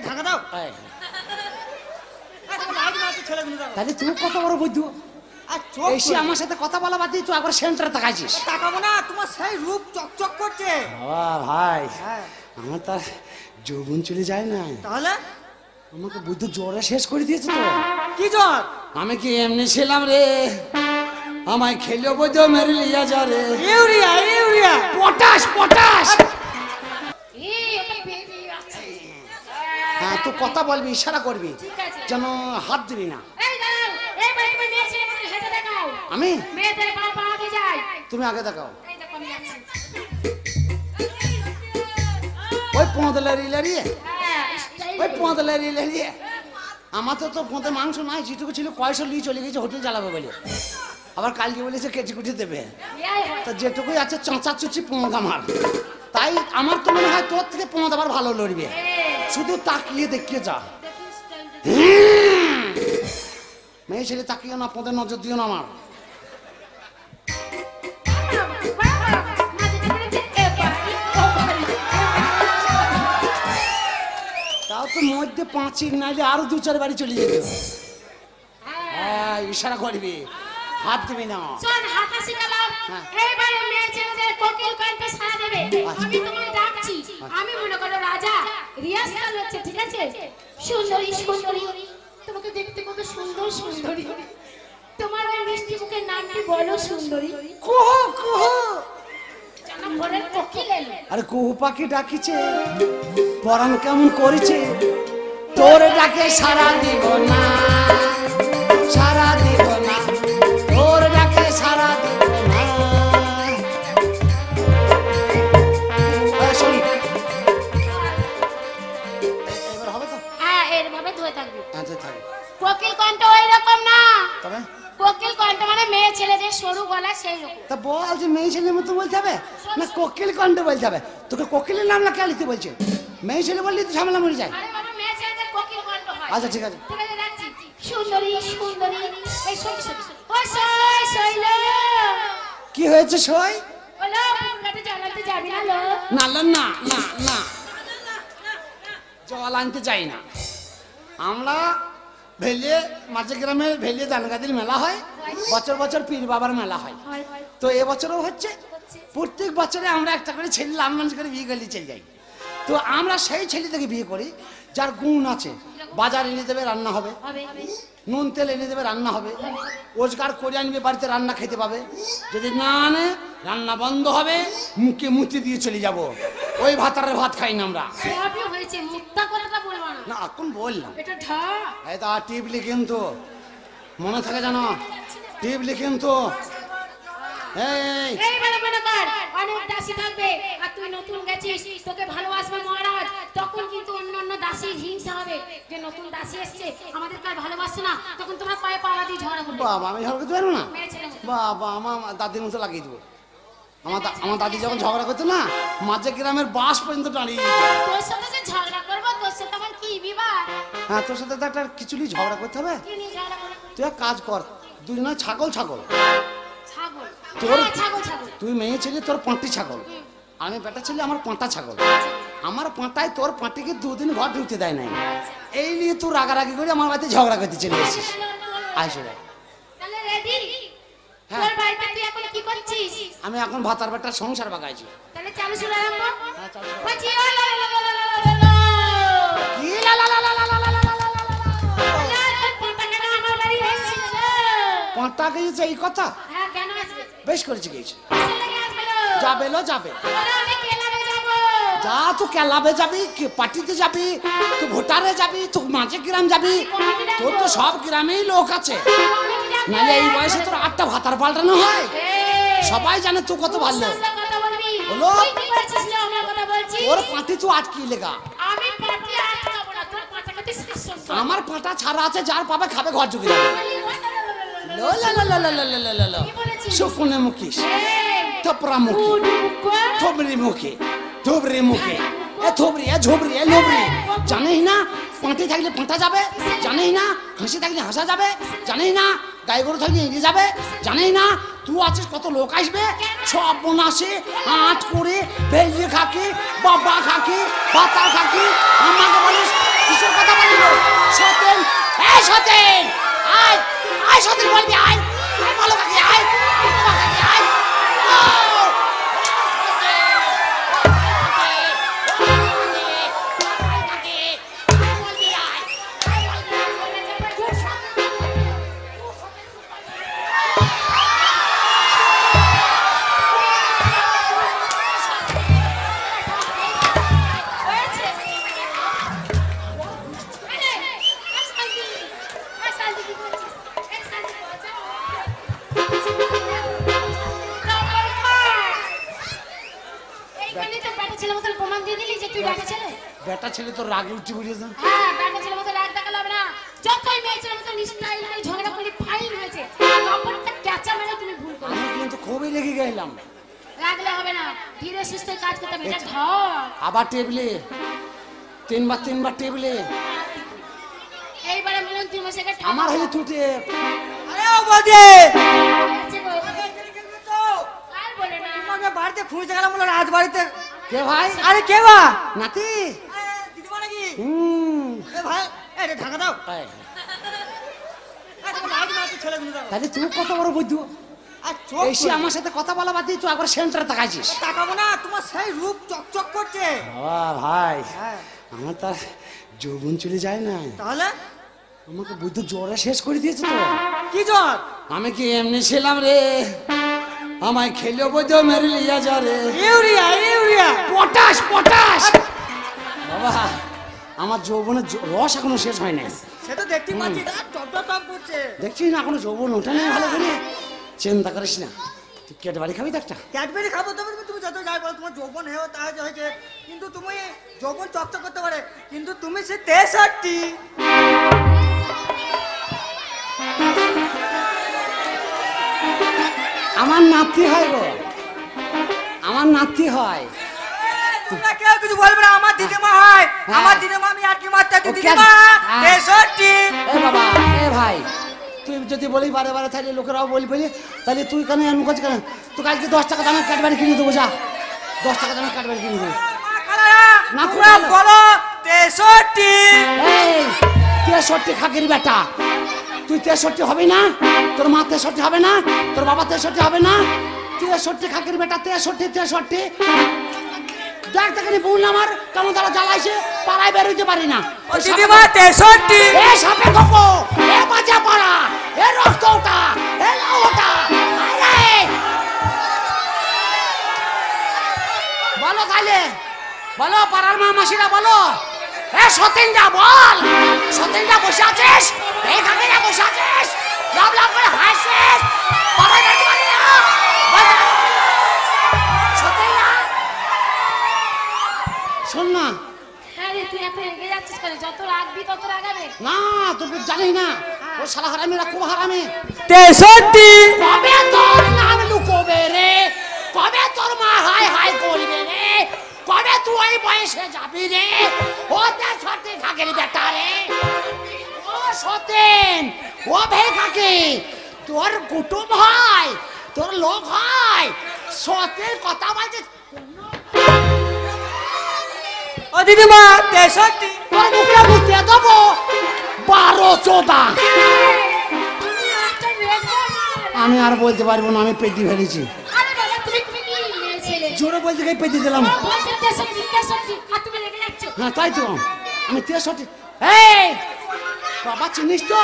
ঢাকা দাও। তাহলে তুই কত বড় বৈদ্য এসে আমার সাথে কথা বলা বাদ দিয়ে তুই একবার সেন্টারে তাকাইছিস। তাকাবো না, তোমার সেই রূপ চকচক করছে। বাবা ভাই আমার তার যৌবন চলে যায় না, তাহলে আমাকে বৈদ্য জ্বরে শেষ করে দিয়েছে। তো কি জ্বর? আমি কি এমনি ছিলাম রে, আমায় খেলেও বৈদ্য মেরে লিয়া যা রে। Urea urea potash potash. হ্যাঁ তুই কথা বলবি, ইশারা করবি, যেন হাত দিবি না। আমি তুমি আগে দেখাও। ওই পোঁদে লাড়িয়ে লাড়িয়ে, ওই পোঁদে লাড়িয়ে লাড়িয়ে। আমার তো পোঁতে মাংস নাই, যেটুকু ছিল পয়সা নিয়ে চলে গেছে হোটেল চালাবে বলে। আবার কালকে বলেছে কেটে কুটে দেবে, তা যেটুকুই আছে চাঁচা চুচি পোঁদ আমার। তাই আমার তো মনে হয় তোর থেকে পোঁদ আবার ভালো লড়বে। শুধু তাকিয়ে দেখিয়ে যা। মেয়ে ছেলে তাকিয়ে না, পোঁদের নজর দিও না আমার। তাও তো মধ্যে পাঁচির নাইলে আরো দু চার বাড়ি চলে যেত। হ্যাঁ ইশারা করবি, হাত দিবি না। আমি তোমায় ডাকছি, আমি মনে করো রাজা, রিহার্সাল হচ্ছে, ঠিক আছে? সুন্দরী সুন্দরী, তোমাকে দেখতে কত সুন্দর সুন্দরী। তোমার ওই মিষ্টি মুখের নামটি বলো সুন্দরী। কুহু কুহু। জানা ঘরের কোকিল এলো। আরে কুহু পাখি ডাকিছে, পরাণ কেমন করেছে, তোর ডাকে সারা দিব না, সারা দিব না, তোর ডাকে সারা দিব না। এবার হবে তো? হ্যাঁ এরভাবে ধুয়ে থাকবে। আচ্ছা থাকবে। কোকিল কণ্ঠ ওই রকম না, তবে কোকিল কণ্ঠ মানে মেয়ে ছেলেদের সরু গলা সেই রকম। তা বল যে মেয়ে ছেলের মতো বলতে হবে না কোকিল কণ্ঠ বলতে হবে? তোকে কোকিলের নাম না কে লিখতে বলছে? মেয়ে ছেলে বললি তো ঝামেলা মরে যায়। আরে বাবা মেয়ে ছেলেদের কোকিল কণ্ঠ হয়। আচ্ছা ঠিক আছে, ঠিক আছে রাখছি। সুন্দরী সুন্দরী, এই সই সই ও সই সইল। কি হয়েছে সই? বলো পুরগাতে জ্বালাতে যাবি না লো? না না না না না, জল আনতে চাই না। আমরা ভেলিয়ে মাঝে গ্রামে ভেলিয়ে দানগাদির মেলা হয়, বছর বছর পীর বাবার মেলা হয়। তো এবছরও হচ্ছে। প্রত্যেক বছরে আমরা একটা করে ছেলে লাভ মানুষ করে বিয়ে করলে চলে যাই। তো আমরা সেই ছেলে থেকে বিয়ে করি যার গুণ আছে। বাজার এনে দেবে, রান্না হবে, নুন তেল এনে দেবে, রান্না হবে, রোজগার করে আনবে, বাড়িতে রান্না খেতে পাবে। যদি না আনে রান্না বন্ধ হবে, মুখে মুতি দিয়ে চলে যাব। ওই ভাতারের ভাত খাই না আমরা। সবই হয়েছে, মিথ্যা কথাটা বলবো না। না এখন বললাম এটা ঢা। এই তা টিপলি কিন্তু মনে থাকে জানো, টিপলি কিন্তু। এই এই বলে মনে কর অনেক দাসী থাকবে আর তুই নতুন গেছিস, তোকে ভালোবাসবে মহারাজ, তখন কিন্তু অন্য অন্য দাসীর হিংসা হবে যে নতুন দাসী এসছে আমাদের কার ভালোবাসছে না, তখন তোমরা পায়ে পাওয়া দিয়ে ঝগড়া করবে। বাবা আমি ঝগড়া করতে পারবো না? মেয়ে ছেলে মতো। বাবা আমার দাদির মতো লাগিয়ে দেবো। আমার দাদি যখন ঝগড়া করতো না, মাঝে গ্রামের বাস পর্যন্ত দাঁড়িয়ে যেত। তোর সাথে যে ঝগড়া করবো, তোর সাথে আমার কি বিবাদ? হ্যাঁ তোর সাথে তো একটা কিছুলি ঝগড়া করতে হবে। কি নিয়ে ঝগড়া করবো? তুই এক কাজ কর, দুই নয় ছাগল ছাগল ছাগল। তোর হ্যাঁ, ছাগল ছাগল। তুই মেয়ে ছেলে তোর পাঁটি ছাগল, আমি বেটা ছেলে আমার পাঁটা ছাগল। আমার পাঁটায় তোর পাঁটিকে দুদিন ঘর ঢুকতে দেয় নাই। এই নিয়ে তুই রাগারাগি করে আমার বাড়িতে ঝগড়া করতে চলে এসেছিস। আসো রে। তাহলে রেডি? হ্যাঁ। তোর বাড়িতে তুই এখন কি করছিস? আমি এখন ভাতার বেটার সংসার বাগাইছি। তাহলে চালু শুরু আরম্ভ। হ্যাঁ, চালু শুরু। বলছি ও লা লা লা লা লা লা লা লা। কি লা লা লা লা লা লা লা লা লা লা। লা, তোর পোতা কেন আমার বাড়ি এসেছিস? পাঁটা গিয়েছে এই কথা? হ্যাঁ, কেন আসবে? বেশ করেছি গিয়েছি। কিসের লাগে আসবে লো? যাবে লো যাবে। বলো, আমি ক্লাবে যাবো। যা তুই ক্লাবে যাবি, কি পার্টিতে যাবি, তুই ভোটারে যাবি, তুই মাঝে গ্রাম যাবি, তোর তো সব গ্রামেই লোক আছে। নাহলে এই বয়সে তোর 8টা ভাতার পাল্টানো হয়। সবাই জানে তুই কত ভালো। কথা বলবি। বলো। তুই কি করছিস লো? আমার কথা বলছিস। তোর পাটি তুই আটকি লেগা। আমি পাটি আটকাবো না, তোর পাটা কাটি শেষ করব। আমার পাটা ছাড়া আছে, যার পাবে খাবে ঘর ঢুকে যাবে। লো লা লা লা লা লা লা লা লা। কি বলেছিস? সুকুনে মুখিস, থপরা মুখি, থবরি মুখি, ধুবরি মুখি, এ থবরি এ ঝুবরি এ লোবরি। জানিস না পাঁটি থাকলে পাঁটা যাবে? জানিস না হাসি থাকলে হাসা যাবে? জানিস না গাই গরু থাকলে এড়িয়ে যাবে? জানিস না তুই আছিস কত লোক আসবে? সব বোনাসে আট করে ভেজে খাকি, বাবা খাকি, পাতা খাকি, আমাকে বলিস সতেন আয় আয় সতেন বলবি আয় আয় ভালো কাকি আয় আয় বেটা ছেলে তো রাগে উঠে বুঝেছ হ্যাঁ বেটা ছেলে মতো রাগ দেখালে হবে না যতই মেয়ে ছেলে মতো স্টাইল করে ঝগড়া করলে ফাইন হয়েছে কাপড়টা ক্যাচা মেরে তুমি ভুল করো আমি কিন্তু খুবই লেগে গেলাম রাগলে হবে না ধীরে সুস্থে কাজ করতে হবে এটা ধর আবার টেবিলে তিনবার টেবিলে এইবারে মিলন তুই মশাকে আমার হয়ে তুটে আরে ও বৌদি আর বলে না তোমাকে বাড়িতে খুঁজতে গেলাম বলে রাজবাড়িতে। কে ভাই আরে কে বা নাতি দিদিমা নাকি? হুম এ ভাই এটা ঢাকা দাও। এই, লাইট মারছে ছেলেগুলো দেখো। তাহলে তুই কত বড় বুদ্ধু আর চোখ এসে আমার সাথে কথা বলা বাদ দিয়ে তুই একবার সেন্টারে তাকাইছিস তাকাবো না, তোমার সেই রূপ চকচক করছে। বাবা ভাই হ্যাঁ আমার তার যৌবন চলে যায় না তাহলে আমাকে বুদ্ধ জ্বরে শেষ করে দিয়েছে তো কি জ্বর? আমি কি এমনি ছিলাম রে আমায় খেলে বুদ্ধ মেরে লিয়া যা রে ইউরিয়া ইউরিয়া পটাশ পটাশ বাবা আমার যৌবনের রস এখনো শেষ হয় না সে তো দেখতে পাচ্ছি না, টপ টপ টপ করছে। দেখছিস না এখনো যৌবন ওঠে না ভালো করে চিন্তা করিস না তুই কেটে বাড়ি খাবি তো একটা ক্যাডবেরি খাবো তবে তুমি যত যাই বলো তোমার যৌবন হেও তা হয়েছে, কিন্তু তুমি যৌবন চকচক করতে পারে, কিন্তু তুমি সে 63। আমার নাতি হয় গো আমার নাতি হয় তোমরা কেউ কিছু বলবে না, আমার দিদিমা হয়। হ্যাঁ। আমার দিদিমা আমি আর কি মারতে ও দিদিমা হ্যাঁ। 63। এ বাবা এ ভাই তুই যদি বলি বারে বারে তাহলে লোকেরাও বলবে তাহলে তুই কেন এমন করছিস কেন তোকে আজকে 10 টাকা দামের কাটবাড়ি কিনে দেবো যা 10 টাকা দামের কাটবাড়ি কিনে দেবো না, খুব তোমরা ভালো। বলো 63। এই 63 খাকের বেটা তুই 63 হবে না তোর মা 63 হবে না তোর বাবা 63 হবে না 63 খাকের বেটা 63 দেখ দেখে বললাম আমার কেমন তারা জ্বালাইছে পাড়ায় বেরোতে পারি না ও দিদিমা 63। এ সাপে খোকো এ বাজা পাড়া এ রক্ত ওটা এ লাউ ওটা আরে বলো তাইলে বলো পাড়ার মা মাসিরা বলো এ সতেনদা বল সতেনদা বসে আছিস এই কাকিরা বসে আছিস লাভ লাভ করে হাসিস পাড়ায় বেরোতে পারি না সতেনদা শোন না হ্যাঁ রে তুই এত এগিয়ে যাচ্ছিস কেন? যত রাগবি তত রাগাবে। না তোকে জানি না ও শালা হারামিরা খুব হারামি 63। কবে তোর নাম লুকোবে রে কবে তোর মা হাই হাই করবে রে কবে তুই ওই বয়সে যাবি রে ও তার সত্যি কাকের বেটা রে ও সতেন ও ভাই কাকে তোর কুটুম হয় তোর লোক হয় সতের কথা বলছে ও দিদিমা 63। তোর মুখে মুখে দেবো 12-14 তুমি একটা রেগ কর না। আমি আর বলতে পারবো না আমি পেটি ফেলেছি আরে বাবা তুমি কি মেয়ে ছেলে? জোরে বলতে গিয়ে পেটি দিলাম ও বলছে 63 আর তুমি রেগে যাচ্ছ। হ্যাঁ তাই তো আমি 63 এই বাবা চিনিস তো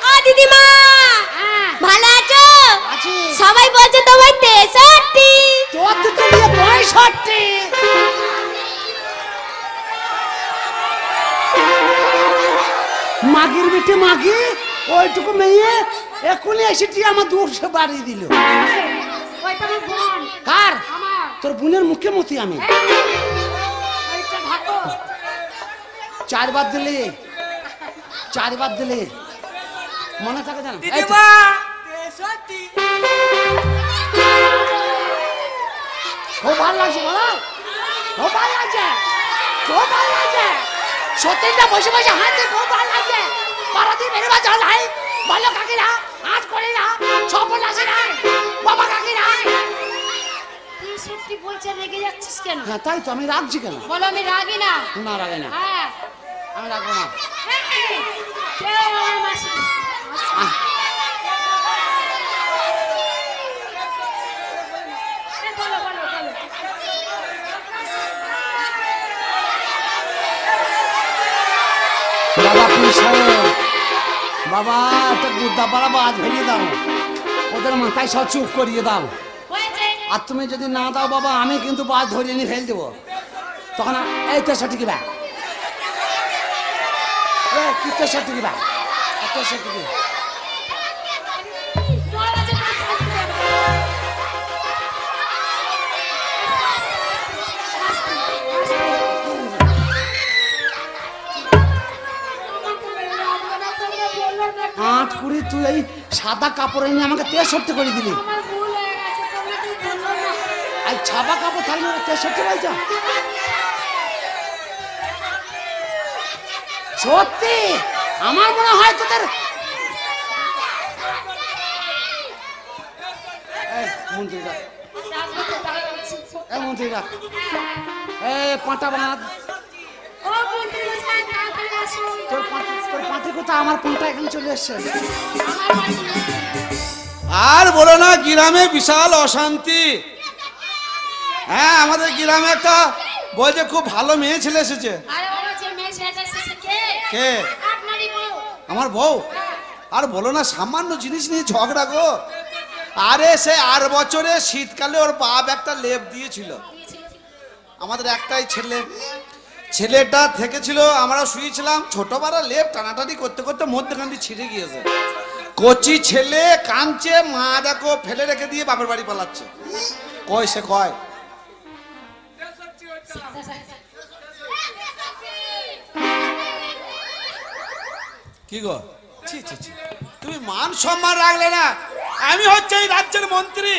ও দিদিমা হ্যাঁ ভালো আছো? আছি সবাই বলছে তোমার 63। তোর দুটো নিয়ে 65 মাগির বেটে মাগি ওইটুকু মেয়ে এখনই এসেছি আমার দুশো বাড়িয়ে দিল ওইটা আমার বোন কার আমার তোর বোনের মুখে মতি আমি ওইটা ঢাকো 4 বার দিলে 4 বার দিলে মনে থাকে জান দিদিমা 63। খুব ভালো লাগছে বলো খুব ভালো লাগছে খুব ভালো লাগছে সত্যিটা বসে বসে হাঁটতে খুব ভালো লাগছে পারাদি মেরে বাজার নাই ভালো কাকিরা আজ করে না সফল আসে না বাবা কাকিরা 63 বলছে, রেগে যাচ্ছিস কেন? হ্যাঁ তাই তো, আমি রাখছি কেন? বলো আমি রাগি না। না রাগে না, হ্যাঁ আমি রাখবো না। কেউ আমার মাসি বলো বলো বলো। বাবা পুলিশ সাহেব, বাবা একটা গুদ্দা পাড়া বাজ ভেঙে দাও, ওদের মাথায় সব চুপ করিয়ে দাও। হয়েছে। আর তুমি যদি না দাও বাবা, আমি কিন্তু বাজ ধরিয়ে নিয়ে ফেল দেবো। তখন এই 63 ব্যাগ, কি 63 ব্যাগ, 63। মহারাজের কাছে আসতে হবে। আস্তে, আস্তে। আমাকে মেরে রাখবে না, তোমরা বললো না। 8-20 তুই এই সাদা কাপড়ে নিয়ে আমাকে 63 করে দিলি। আমার ভুল হয়ে গেছে, তোমরা কেউ বললো না। আর ছাপা কাপড় থাকলে 63 বলছ? সত্যি আমার মনে হয় তোদের মন্ত্রীরা, রাখবো তো, রাখছি। মন্ত্রীরা পাঁটা বাঁধ। ও মন্ত্রী মশাই, তাড়াতাড়ি আসুন। তোর পাঁটি কোথা? আমার পাঁটা এখানে চলে এসছে। আমার বাড়ি নেই। আর বলো না, গ্রামে বিশাল অশান্তি। হ্যাঁ, আমাদের গ্রামে একটা বলছে খুব ভালো মেয়ে ছেলে এসেছে। আরে বাবা, যে মেয়ে ছেলেটা এসেছে কে? কে? আপনারই বউ। আমার বউ? হ্যাঁ। আর বলো না, সামান্য জিনিস নিয়ে ঝগড়া গো। আরে সে 8 বছরে শীতকালে ওর বাপ একটা লেপ দিয়েছিল। আমাদের একটাই ছেলে, ছেলেটা থেকেছিল, আমরা শুয়েছিলাম, ছোট পাড়া লেপ টানাটানি করতে করতে মধ্যখান দিয়ে ছিঁড়ে গিয়েছে। কচি ছেলে কাঁদছে, মা দেখো ফেলে রেখে দিয়ে বাপের বাড়ি পালাচ্ছে। কয় সে কয় কি গো? ছি ছি ছি, তুমি মান সম্মান রাখলে না। আমি হচ্ছে এই রাজ্যের মন্ত্রী,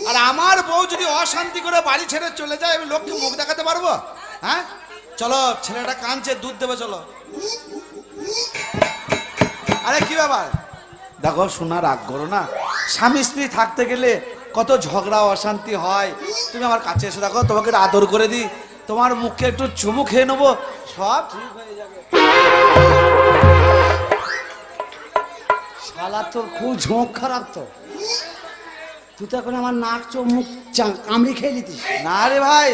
আর আমার বউ যদি অশান্তি করে বাড়ি ছেড়ে চলে যায়, আমি লোককে মুখ দেখাতে পারবো? হ্যাঁ, চলো, ছেলেটা কাঁদছে, দুধ দেবে, চলো। আরে কি ব্যাপার? দেখো শোনা, রাগ করো না। স্বামী স্ত্রী থাকতে গেলে কত ঝগড়া অশান্তি হয়। তুমি আমার কাছে এসে দেখো, তোমাকে একটু আদর করে দিই, তোমার মুখে একটু চুমু খেয়ে নেবো, সব ঠিক হয়ে যাবে। শালা তোর খুব ঝোঁক খারাপ তো, তুই তো এখন আমার নাক চোখ মুখ কামড়ি খেয়ে নিতিস। না রে ভাই,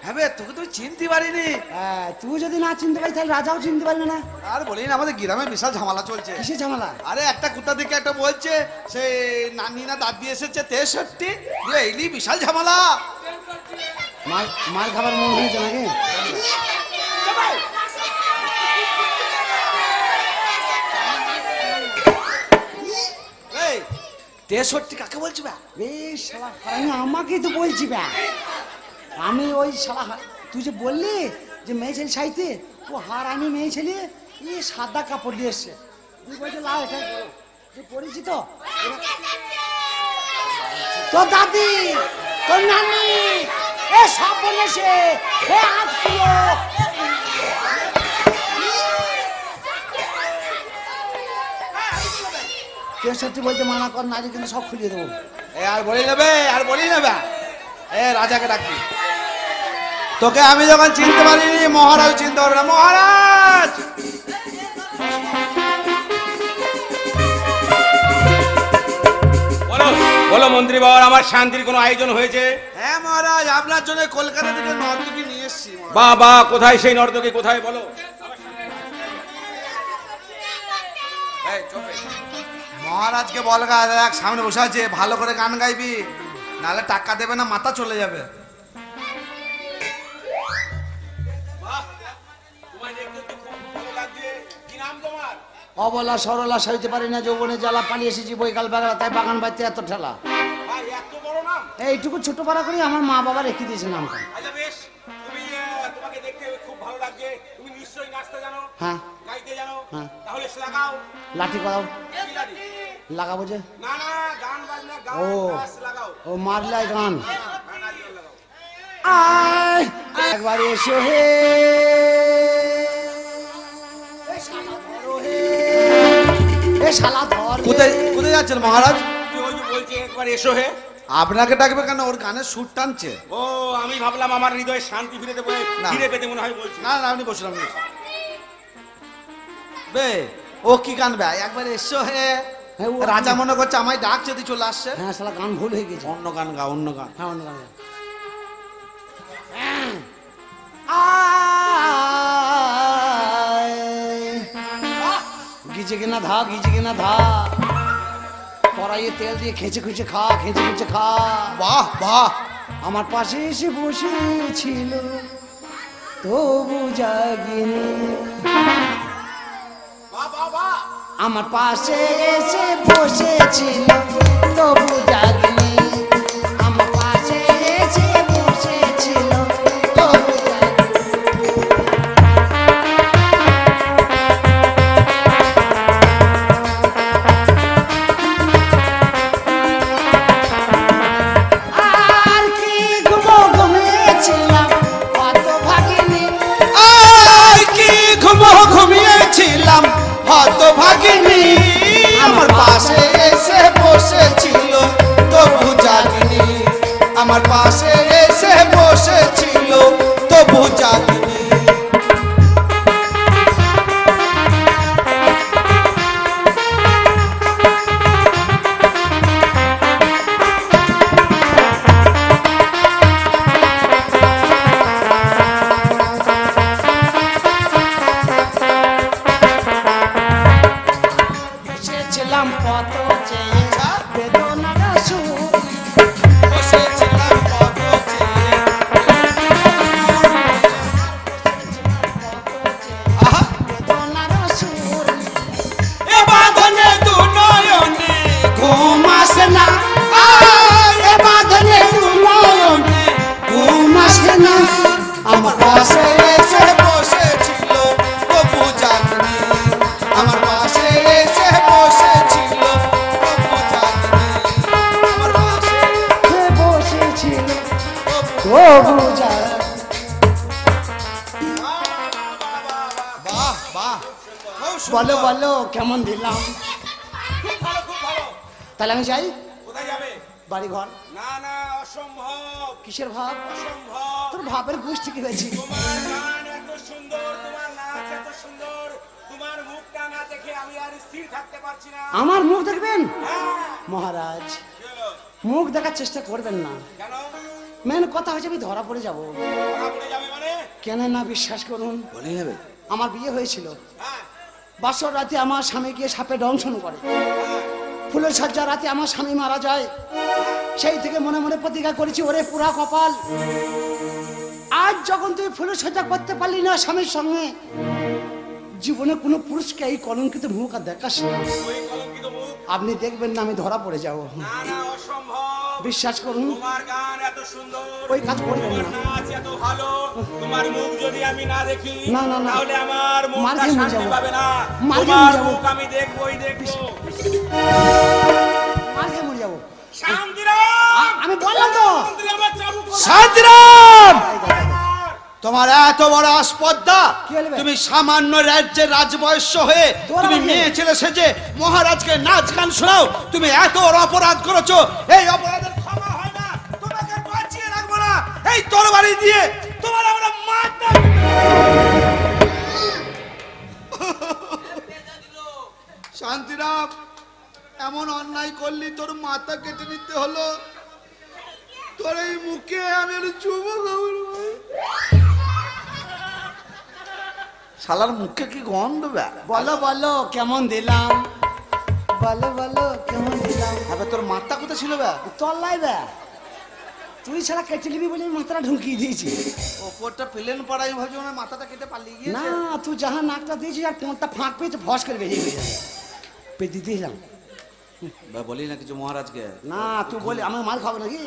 হ্যাঁ বে, তোকে তো চিনতে পারিনি। হ্যাঁ, তুই যদি না চিনতে পারিস তাহলে রাজাও চিনতে পারবে না। আর বলি না, আমাদের গ্রামে বিশাল ঝামেলা চলছে। কিসের ঝামেলা? আরে একটা কোথা থেকে একটা বলছে সে নানি না দাদি এসেছে 63, এইলি বিশাল ঝামেলা। মার খাবার মন হয়েছে নাকি? এই 63 কাকে বলছি বা? বেশ শালা হারামি, আমাকেই তো বলছি ব্যা। আমি ওই শালা তুই যে বললি যে মেয়ে ছেলে সাইতে, ও হারামি মেয়ে ছেলে, ই সাদা কাপড় দিয়ে এসছে। তুই বলছে লাও এটা পরিচিত তোর দাদি, তোর নানি, এ সব বলেছে, এ আত্মীয়। তেষট্টি বলতে মানা কর, নারী কিন্তু সব খুলিয়ে দেবো। এ আর বলি নেবে, আর বলি নেবে। এ রাজাকে ডাকি, তোকে আমি যখন চিনতে পারিনি, মহারাজ চিনতে পারবে না। মহারাজ, বলো বলো মন্ত্রী বাবার, আমার শান্তির কোনো আয়োজন হয়েছে? হ্যাঁ মহারাজ, আপনার জন্য কলকাতা থেকে নর্তকী নিয়ে এসেছি। বা বা, কোথায় সেই নর্তকী, কোথায় বলো? এই, চুপ রে। মহারাজকে বলগা, দেখ সামনে বসে আছে, ভালো করে গান গাইবি, নাহলে টাকা দেবে না, মাথা চলে যাবে। অবলা সরলা সইতে পারি না, যৌবনে জ্বালা, পালিয়ে এসেছি বৈকাল বাগালা, তাই বাগান বাড়িতে এত ঠেলা। এইটুকু ছোট পাড়া করে আমার মা বাবা রেখে দিয়েছে নামটা। আচ্ছা বেশ, তোমাকে দেখতে খুব ভালো লাগছে, তুমি নিশ্চয়ই নাচতে জানো, হ্যাঁ, গাইতে জানো, হ্যাঁ। তাহলে লাগাও। লাঠি করাও, কি লাঠি? লাগাবো যে। না না, গান বাজনা গাও, ও নাচ লাগাও। ও মারলাই গান। গান আজকে লাগাও। আয় একবার এসো হে, এ শালা ধর রে। কোথায় কোথায় যাচ্ছেন মহারাজ? তুই ওই যে বলছে একবার এসো হে। আপনাকে ডাকবে কেন? ওর গানের সুর টানছে। ও আমি ভাবলাম আমার হৃদয়ে শান্তি ফিরে দেবো, না। ফিরে পেতে মনে হয় বলছি। না না আপনি বসুন, আপনি বসুন। বে ও কি গান বে? একবার এসো হে। হ্যাঁ, ও রাজা মনে করছে আমায় ডাক যদি চলে আসছে। হ্যাঁ শালা গান ভুল হয়ে গেছে। অন্য গান গা, অন্য গান। হ্যাঁ অন্য গান গা। গিজে কিনা ধা, গিজে কিনা ধা, কড়াইয়ে তেল দিয়ে খেঁচে খুঁচে খা, খেঁচে খুঁচে খা। বাহ বাহ, আমার পাশে এসে বসেছিল তবু জাগিনি। আমার পাশে এসে বসেছিল তবু জাগিনি। আমার পাশে এসে বসেছিল তবু জাগিনি। আর কি ঘুমিয়েছিলাম কত ভাগিনি। আর কি ঘুমিয়েছিলাম হত ভাগিনী। আমার পাশে এসে বসেছিল তবু জাগিনি। আমার পাশে এসে বসেছিল তবু জাগিনি। বসেছিলাম কত চেয়ে বেদনার সুর। বসেছিলাম কত চেয়ে। আহা, বেদনার সুর। এ বাঁধনে দু নয়নে ঘুম আসে না। এ বাঁধনে দু নয়নে ঘুম আসে না। আমার পাশে এসে বসেছিল তবু জাগিনি। আমার পাশে এসে বসেছিল তবু জাগিনি। আমার পাশে সে বসেছিল তবু। তবু জাগিনি। বাহ বাহ, খুব সুন্দর। বলো বলো কেমন দিলাম? খুব ভালো, খুব ভালো। তাহলে আমি যাই কোথায় যাবে? বাড়ি ঘর। না না, অসম্ভব, কিসের ভাব? অসম্ভব। তোর ভাবের গোষ্ঠী কি হয়েছে? তোমার গান এত সুন্দর, তোমার নাচ এত সুন্দর, তোমার মুখটা না দেখে আমি আর স্থির থাকতে পারছি না। আমার মুখ দেখবেন? হ্যাঁ, মহারাজ কি হলো? মুখ দেখার চেষ্টা করবেন না। কেন? মেন কথা হচ্ছে আমি ধরা পড়ে যাব। ধরা পড়ে যাবে মানে? কেন না বিশ্বাস করুন, বলে নেবে। আমার বিয়ে হয়েছিল, হ্যাঁ, বাসর রাতে আমার স্বামী গিয়ে সাপে দংশন করে। হ্যাঁ। ফুলের সজ্জা রাতে আমার স্বামী মারা যায়। সেই থেকে মনে মনে প্রতিজ্ঞা করেছি, ওরে পুরা কপাল, আজ যখন তুই ফুলের সজ্জা করতে পারলি না স্বামীর সঙ্গে, জীবনে কোনো পুরুষকে এই কলঙ্কিত মুখ আর দেখাস না। ওই কলঙ্কিত মুখ? আপনি দেখবেন না আমি ধরা পড়ে যাব। না না, অসম্ভব। বিশ্বাস করুন, তোমার গান এত সুন্দর, ওই কাজ করবেন তোমার না। নাচ এত ভালো, তোমার মুখ যদি আমি না দেখি না, না, না। তাহলে আমার মার মনটা খেয়ে মরে শান্তি যাবো। পাবে না। মার খেয়ে তোমার মরে যাবো। মুখ আমি দেখবই দেখবো। মার খেয়ে মরে যাবো। শান্তিরাম! আমি বললাম তো। শান্তিরাম, আমার চাবুক কোথায়? শান্তিরাম, আমার! তোমার এত বড় আসপদ্দা, কি হলো বে? তুমি সামান্য রাজ্যের রাজবয়স্য হয়ে তোরা তুমি কে? মেয়ে ছেলে সেজে মহারাজকে নাচ গান শোনাও। তুমি এত বড় অপরাধ করেছো, এই অপরাধের ক্ষমা হয় না। তোমাকে বাঁচিয়ে রাখবো না, এই তরবারি দিয়ে তোমার আমরা মারতে। শান্তিরাম, এমন অন্যায় করলি, তোর মাথা কেটে নিতে হলো। তোর এই মুখে আমি আর চুমো খাবো না। শালার মুখে কি গন্ধ বে? বলো বলো কেমন দিলাম? বলো বলো কেমন দিলাম? আবে তোর মাথা কোথায় ছিল বে? তল্লাই বে, তুই ছাড়া কেটে নিবি বলে আমি মাথাটা ঢুকিয়ে দিয়েছি। ওপরটা প্লেন পড়া, আমি ভাবছি ওনার মাথাটা কেটে পালিয়ে না গিয়েছে। তুই যাহা নাকটা দিয়েছিস আর কোনটা ফাঁক পেয়েছে ফস করে বেরিয়ে গেছে। পেতে দিয়েছিলাম বে, বলি না কিছু মহারাজকে। না, তুই বলি আমি মার খাবো নাকি?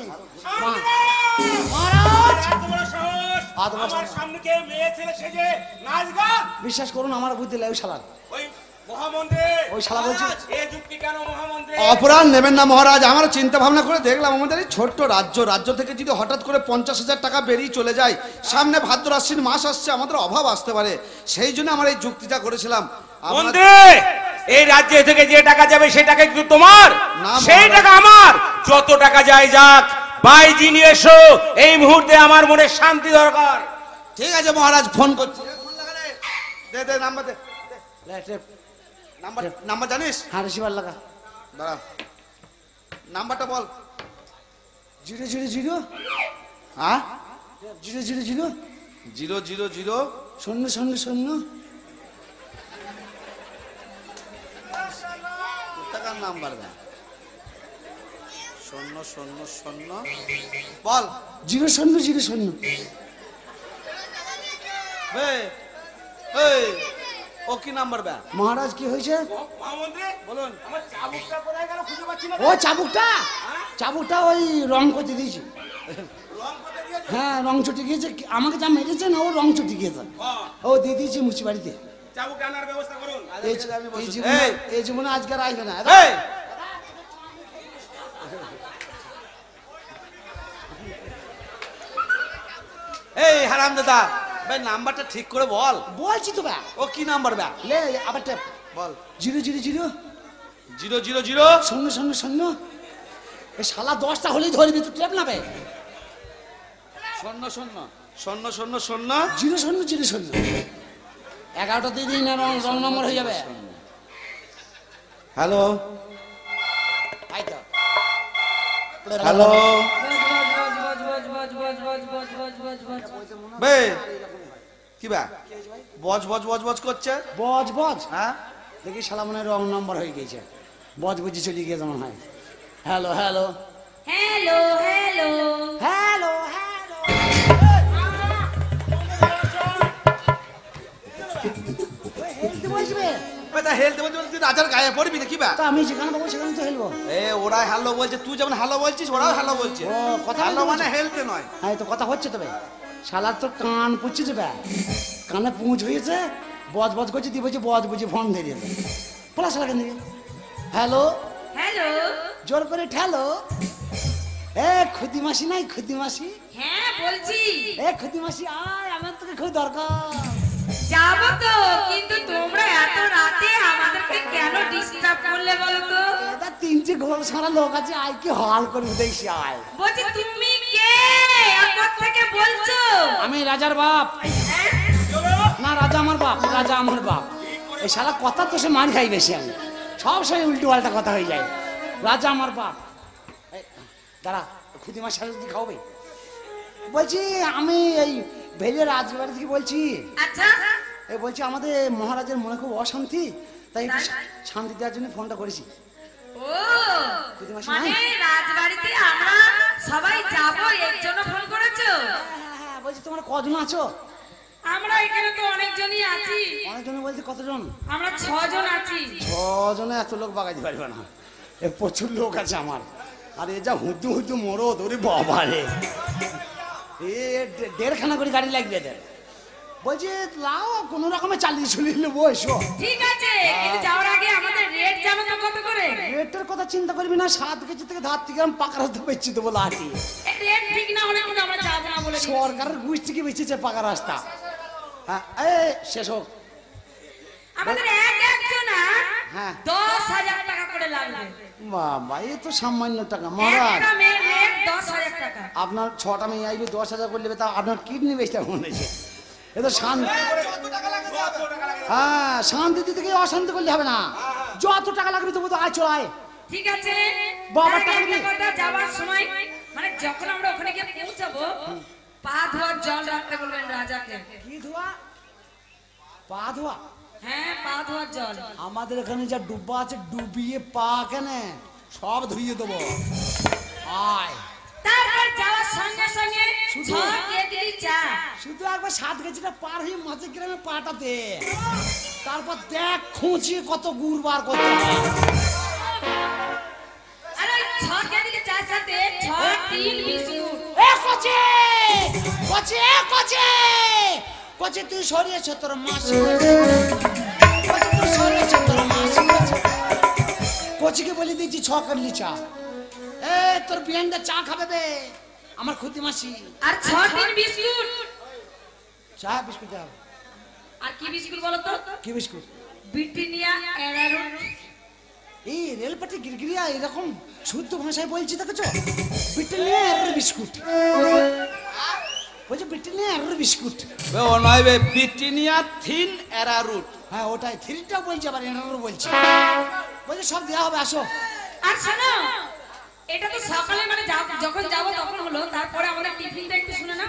মহারাজ! এত বড় সাহস! এত বড় আমার সাহস। সামনে কে মেয়ে ছেলে সেজে নাচ গান? বিশ্বাস করুন আমার বুদ্ধি লাগে ওই শালার। ওই মহামন্ত্রী! ওই শালা বলছে এই যুক্তি কেন মহামন্ত্রী? অপরাধ নেবেন না মহারাজ। আমার চিন্তা ভাবনা করে দেখলাম, আমাদের এই ছোট্ট রাজ্য থেকে যদি হঠাৎ করে 50,000 টাকা বেরিয়ে চলে যায়, সামনে ভাদ্র আশ্বিন মাস আসছে, আমাদের অভাব আসতে পারে। সেই জন্য আমার এই যুক্তিটা করেছিলাম। আপনার- মন্ত্রী! এই রাজ্য থেকে যে টাকা যাবে সেই টাকা কিন্তু তোমার, না, সেই মহারাজ। টাকা আমার। যত টাকা যায় যাক, বাইজি নিয়ে এসো। এই মুহূর্তে আমার মনে শান্তি দরকার। ঠিক আছে মহারাজ, ফোন করছি। ফোন লাগা রে। দে দে নাম্বার দে। নাম্বার নাম্বার জানিস? হ্যাঁ রিসিভার লাগা। দাঁড়া, নাম্বারটা বল। 000 হ্যাঁ 000 000 000 টাকার নাম্বার দে। 000 বল। 000 এই এই ও কি নাম্বার বে? মহারাজ কি হয়েছে? মহামন্ত্রী বলুন। আমার চাবুকটা কোথায় গেল খুঁজে পাচ্ছি না। ও চাবুকটা ওই রং করতে দিয়েছি। রং কোথায় দিয়েছো? হ্যাঁ রং চটে গিয়েছে, আমাকে যা মেরেছে না ও রং চটে গিয়েছে, ও দিয়ে দিয়েছি মুচি বাড়িতে। চাবুক আনার ব্যবস্থা করুন। এই জীবনে আজকে আর আসবে না। এই এই হারাম দাদা ভাই, নাম্বারটা ঠিক করে বল। বলছি তো ব্যা, ও কি নাম্বার বে? লে আবার টেপ বল। 000 000 এই শালা 10টা হলেই ধরবি, তো টেপ না বে। 000 000 11টা দিয়ে দিই না, রং নম্বর হয়ে যাবে। হ্যালো তাই তো হ্যালো বে কি বা বজ বজ বজ বজ করছে? বজ হ্যাঁ দেখি শালা মনে হয় রং নম্বর হয়ে গেছে, বজ বুঝি চলে গিয়ে যেমন হয়। Hello hello hello hello hello হেলতে বলছে তুই রাজার গায়ে পড়বি না কি বা? তা আমি যেখানে পাবো সেখানে তো হেলবো। ওরা হ্যালো বলছে, তুই যেমন হ্যালো বলছিস ওরাও হ্যালো বলছে। ও, কথা হ্যালো বলতে মানে বলছে। হেলতে নয়। হ্যাঁ তো কথা হচ্ছে তবে, শালার তো কান পুচ্ছে যাবে, কানে পুঁজ হয়েছে, বজ বজ করছে, দিয়ে বলছে বজ বুঝি ফোন ধরে দিয়েছে। পলা শালা কেন হ্যালো হ্যালো জোর করে ঠেলো। এ খুদি মাসি নাই, খুদি মাসি, হ্যাঁ বলছি এ খুদি মাসি আয়, আমার তোকে খুব দরকার। যাবো তো, কিন্তু তোমরা এত রাতে আমাদেরকে কেন ডিস্টার্ব করলে বলো তো? এটা 3টে ঘর সারা লোক আছে, আয় কি হাল করবি দেখছি আয়। বলছি তুমি কে, আর কোথা থেকে বলছো? আমি রাজার বাপ। হ্যাঁ? না রাজা আমার বাপ, রাজা আমার বাপ। এই শালা কথা তো সে মার খাই বেশি, আমি সব সময় উল্টো পাল্টা কথা হয়ে যায়। রাজা আমার বাপ। এই, দাঁড়া খুদি মাস সারা দিয়ে খাওয়াবে। বলছি আমি এই ভেলে রাজবাড়ি থেকে বলছি। আচ্ছা এই বলছি আমাদের মহারাজের মনে খুব অশান্তি, তাই একটু শান্তি দেওয়ার জন্য ফোনটা করেছি। ও খুদি মাসি মানে নাই? রাজবাড়িতে আমরা সবাই যাবো এর জন্য ফোন করেছো? হ্যাঁ বলছি তোমরা কজন আছো? আমরা এখানে তো অনেকজনই আছি। অনেকজন বলতে কতজন? আমরা 6 জন আছি। 6 জনে এত লোক বাগাইতে পারবে না, এ প্রচুর লোক আছে আমার। আর এ যা হুদু হুদু মরদ, ওরে বাবা রে, এ 1.5খানা করে গাড়ি লাগবে এদের। বলছি লাও কোনো রকমে চালিয়ে চলে নেবো, এসো। ঠিক আছে, কিন্তু যাওয়ার আগে আমাদের রেট জানো তো কত করে? রেটের কথা চিন্তা করবি না, 7 কেজি থেকে ধার থেকে আমি পাকা রাস্তা বেচছি দেবো লাঠি। রেট ঠিক না হলে কিন্তু আমরা যাবো না বলে দিচ্ছি। সরকারের ঘুষ থেকে বেঁচেছে পাকা রাস্তা। হ্যাঁ শেষ হোক। আমাদের একজনা হ্যাঁ 10,000 টাকা করে লাগবে। বাবা এ তো সামান্য টাকা মহারাজ। একটা মেয়ের রেট 10,000 টাকা। আপনার 6টা মেয়ে আইবে 10,000 করে নেবে, তা আপনার কিডনি বেচতে মনে হয়েছে। এ তো শান্তি, হ্যাঁ শান্তি দিতে গিয়ে অশান্তি করলে হবে না, যত টাকা লাগবে তবু তো আয় চড়ায়। ঠিক আছে বাবার তার টাকা একটা দিবি? কথা, যাওয়ার সময় মানে যখন আমরা ওখানে গিয়ে পৌঁছাবো, পা ধোয়ার জল রাখতে বলবেন রাজাকে। কি ধোয়া? পা ধোয়া? হ্যাঁ পা ধোয়ার জল। আমাদের এখানে যা ডুব্বা আছে, ডুবিয়ে পা কেন সব ধুইয়ে দেবো। আয় তারপর যাওয়ার সঙ্গে সঙ্গে শুধু? 6 কেজি চা। শুধু একবার 7 কেজিটা পার হয়ে মাঝে গ্রামে পাটা দে, তারপর দেখ খুঁচিয়ে কত গুড় বার করতে হয়। আর ওই 6 কেজি চার সাথে 6 টিন বিস্কুট। এ কচি কচি এ কচি কচি, তুই সরিয়েছ তোর মাসি, কচি তুই সরিয়েছ তোর মাসি। কচিকে বলে দিয়েছি 6 কাটলি চা। এ তোর বিয়ানটা চা খাবে বে আমার খুদি মাসি। আর 6 টিন বিস্কুট। চা বিস্কুট দাও। আর কি বিস্কুট বলো তো? কি বিস্কুট? Britannia arrowroot. এই রেলপাটি গিরগিরিয়া এরকম শুদ্ধ ভাষায় বলছি দেখেছো? ব্রিটানিয়া এর বিস্কুট বলছে, ব্রিটানিয়া এর বিস্কুট। ও নয় বে, ব্রিটানিয়া থিন অ্যারারুট। হ্যাঁ ওটাই, থ্রিটাও বলছে আবার এনারও বলছে। বলছে সব দেওয়া হবে, আসো। আর শোনো, এটা তো সকালে মানে যখন যাবো তখন হলো, তারপরে আমাদের টিফিনটা একটু শুনে নাও।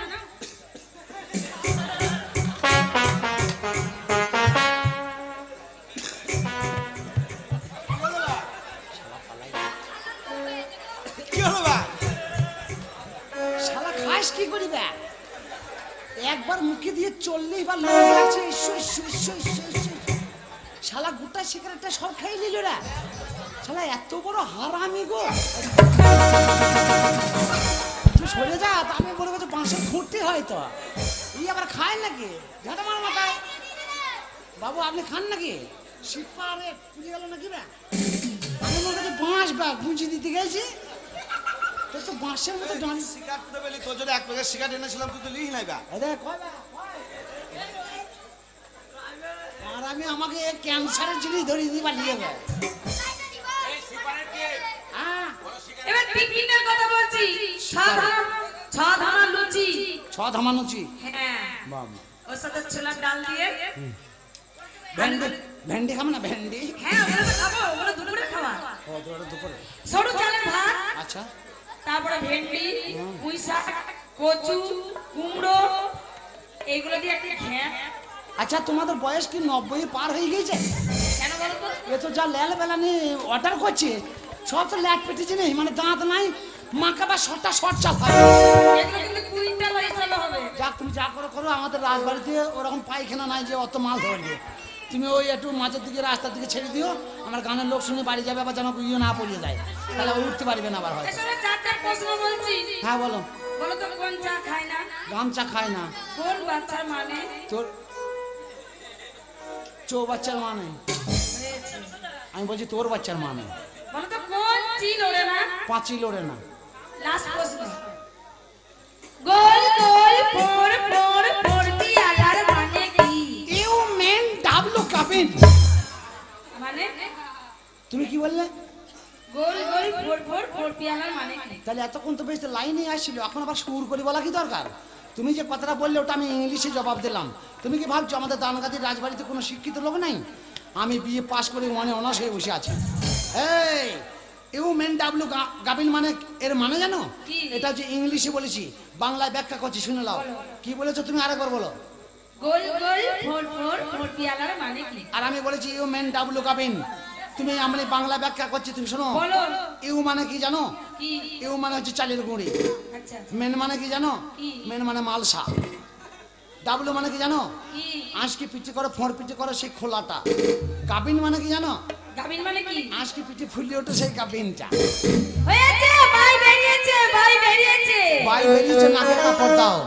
কি হলো বা? শালা খাস কি করিবে? একবার মুখে দিয়ে চললেই বা লোক লাগছে, issue issue issue issue issue. শালা গোটা সিগারেটটা সব খাই নিল রে। শালা এত বড় হারামি গো। তুই সরে যা, তা আমি বলে বলছি বাঁশের খুঁটতে হয় তো। এই আবার খায় নাকি? ঝাঁটা মার মাথায়। বাবু আপনি খান নাকি? শিপারে পুড়ে গেল নাকি বে? আমি মনে করছি বাঁশ বা বুঝি দিতে গেছি, তোর তো বাঁশের মতো ডান। সিগারেট পুরো বেলি, তোর জন্য এক প্যাকেট সিগারেট এনেছিলাম, তুই তো লিস নাই বা। আর আমি আমাকে ক্যান্সারের জিনিস ধরিয়ে দিবা নিয়ে যায়। এবার টিফিনের কথা বলছি। ছাধানা লুচি। ছ ধামানুচি। হ্যাঁ, বাবা ওর সাথে ছোলার ডাল দিয়ে। ভেন্ডি, ভেন্ডি খাবো না? ভেন্ডি হ্যাঁ, ওগুলো তো খাবো, ওগুলো দুপুরে খাওয়া। ও তোর দুপুরে। সরু চালের ভাত, আচ্ছা তারপরে ভেন্ডি, পুঁই শাক, কচু, কুমড়ো, এইগুলো দিয়ে একটা ঘ্যাঁ। আচ্ছা, তোমাদের বয়স কি 90 পার হয়ে গেছে? কেন বলো তো? এ তো যা লেল বেলা নিয়ে অর্ডার করছে, সব তো ল্যাট পেটেছে নেই, মানে দাঁত নাই, মাকা বা শর্টটা শর্ট চাল হয়। এগুলো কিন্তু কুইন্টাল হিসাবে হবে। যাক তুমি যা করো করো, আমাদের রাজবাড়িতে ওরকম পায়খানা নাই যে অত মাল ধরবে। তুমি ওই একটু মাঝের দিকে রাস্তার দিকে ছেড়ে দিও, আমার গানের লোক শুনে বাড়ি যাবে, আবার যেন ইয়ে না পড়িয়ে যায়, তাহলে ও উঠতে পারবে না আবার হয়তো। এসবে চারটা প্রশ্ন বলছি। হ্যাঁ বলো। বলো তো, কোন চা খায় না? গামছা খায় না। কোন বাচ্চার মানে? তোর চৌবাচ্চার মানে? আমি বলছি তোর বাচ্চার মানে। বলো তো, কোন চিল ওড়ে না? পাঁচই লড়ে না। লাস্ট প্রশ্ন। গোল গোল ফোর ফোর ফোরটি আলার মানে কি? ইউ মেন ডাবলু কাবিন। মানে তুমি কি বললে? গোল গোল ফোর ফোর ফোরটি আলার মানে কি? তাহলে এতক্ষণ তো বেশ লাইনে আসছিল, এখন আবার সুর করে বলা কি দরকার? তুমি যে কথাটা বললে ওটা আমি ইংলিশে জবাব দিলাম। তুমি কি ভাবছো আমাদের দানগাদির রাজবাড়িতে কোনো শিক্ষিত লোক নাই? আমি বিএ পাস করে মনে অনার্স হয়ে বসে আছি। এই ইউ মেন ডাবলু গাবিন মানে এর মানে জানো? এটা হচ্ছে ইংলিশে বলেছি, বাংলায় ব্যাখ্যা করছি, শুনে নাও। কি বলেছো তুমি আরেকবার বলো। গোল গোল ফোর ফোর ফোরটি আলার মানে কি? আর আমি বলেছি ইউ মেন ডাবলু গাবিন। তুমি আমি বাংলা ব্যাখ্যা করছি, তুমি শোনো। বলো। ইউ মানে কি জানো? কি? ইউ মানে হচ্ছে চালের গুঁড়ি। আচ্ছা। মেন মানে কি জানো? কি? মেন মানে মালসা। ডাবলু মানে কি জানো? কি? আঁশকি পিঠে করো, ফোঁড় পিঠে করো, সেই খোলাটা। গাবিন মানে কি জানো? গাবিন মানে কি? আঁশকি পিঠে ফুলিয়ে ওঠে সেই গাবিনটা। হয়েছে, ভাই বেরিয়েছে, ভাই বেরিয়েছে। বাই বেরিয়েছে, নাকে কাপড় দাও।